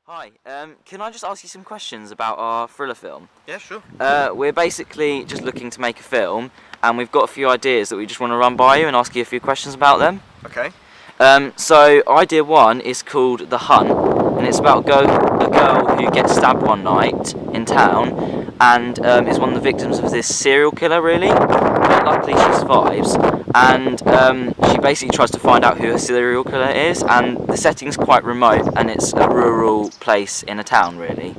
Hi, can I just ask you some questions about our thriller film? Yeah, sure. We're basically just looking to make a film, and we've got a few ideas that we just want to run by you and ask you a few questions about them. Okay. So idea one is called The Hunt, and it's about a girl who gets stabbed one night in town, and is one of the victims of this serial killer, really. But luckily she survives, and she basically tries to find out who her serial killer is, and the setting's quite remote, and it's a rural place in a town, really.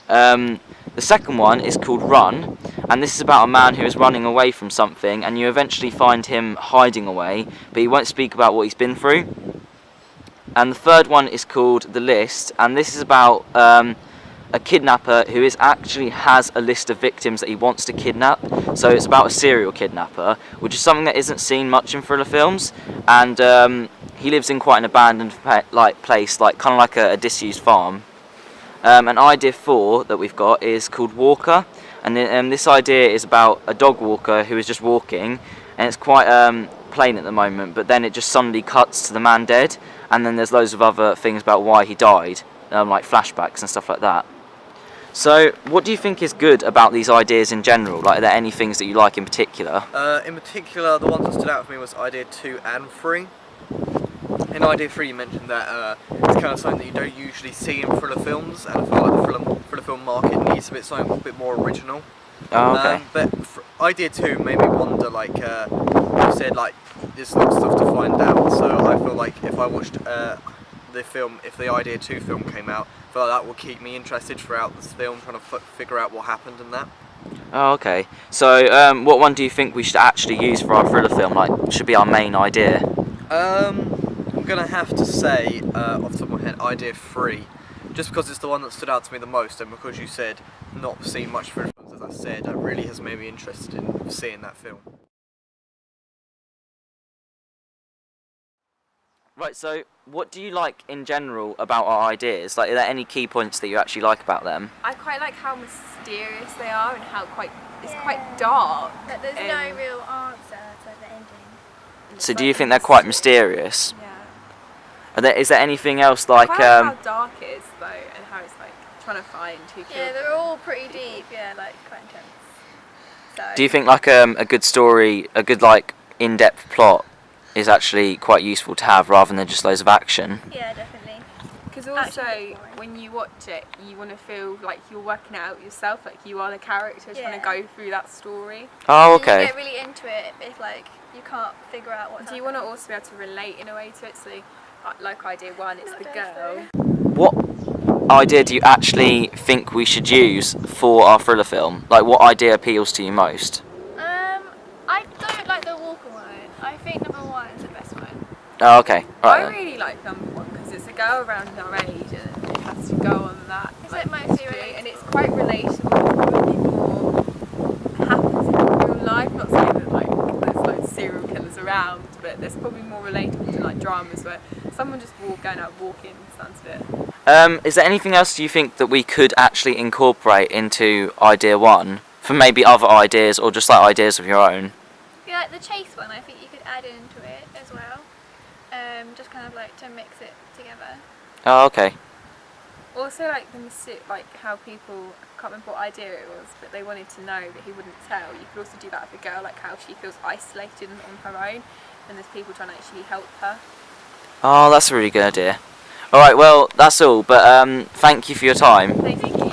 The second one is called Run, and this is about a man who is running away from something, and you eventually find him hiding away, but he won't speak about what he's been through. And the third one is called The List, and this is about a kidnapper who actually has a list of victims that he wants to kidnap. So it's about a serial kidnapper, which is something that isn't seen much in thriller films, and he lives in quite an abandoned place, kind of like a disused farm. And idea 4 that we've got is called Walker, and this idea is about a dog walker who is just walking, and it's quite plain at the moment, but then it just suddenly cuts to the man dead, and then there's loads of other things about why he died, like flashbacks and stuff like that. So what do you think is good about these ideas in general? Like, are there any things that you like in particular? In particular, the ones that stood out for me was idea 2 and 3. In idea 3 you mentioned that it's kind of something that you don't usually see in thriller films, and I feel like the thriller film market needs something a bit more original. Oh, okay. But idea 2 made me wonder, like you said, like there's lots of stuff to find out, so I feel like if I watched if the idea 2 film came out, I feel like that will keep me interested throughout this film, trying to figure out what happened and that. Oh, okay. So what one do you think we should actually use for our thriller film, like should be our main idea? I'm gonna have to say, off the top of my head, idea 3, just because it's the one that stood out to me the most, and because you said not seeing much thriller films, as I said, that really has made me interested in seeing that film. Right, so what do you like in general about our ideas? Like, are there any key points that you actually like about them? I quite like how mysterious they are and how it's quite dark. But there's no real answer to the ending. So do you think they're quite mysterious? Yeah. Is there anything else like... I quite like how dark it is though, and how it's like trying to find who killed Yeah, they're them. all pretty deep, like quite intense. So, Do you think like a good story, a good like in-depth plot is actually quite useful to have rather than just loads of action? Yeah, definitely. Because also, Actually, when you watch it, you want to feel like you're working it out yourself, like you are the character trying to go through that story. Oh, You okay. get really into it if like you can't figure out what's Do you want to also be able to relate in a way to it? So, like idea 1, it's Not the definitely. girl. What idea do you actually think we should use for our thriller film? Like, what idea appeals to you most? I don't like the Walker one. I think number 1 is the best one. Oh, okay. Right I then. really like number 1 because it's a girl around our age and it has to go on that. Is like, it mostly history, and relatable? it's quite relatable. Probably more happens in real life. Not saying that like there's loads of serial killers around, but there's probably more relatable to like dramas where someone just going out walking stands a bit. Is there anything else you think that we could actually incorporate into idea 1 for maybe other ideas or just like ideas of your own? Yeah, like the chase one, I think you could add into it as well. Just kind of like to mix it together. Oh, okay. Also, like like how people, I can't remember what idea it was, but they wanted to know but he wouldn't tell. You could also do that with a girl, like how she feels isolated and on her own, and there's people trying to actually help her. Oh, that's a really good idea. Alright, well, that's all, but thank you for your time. Thank you.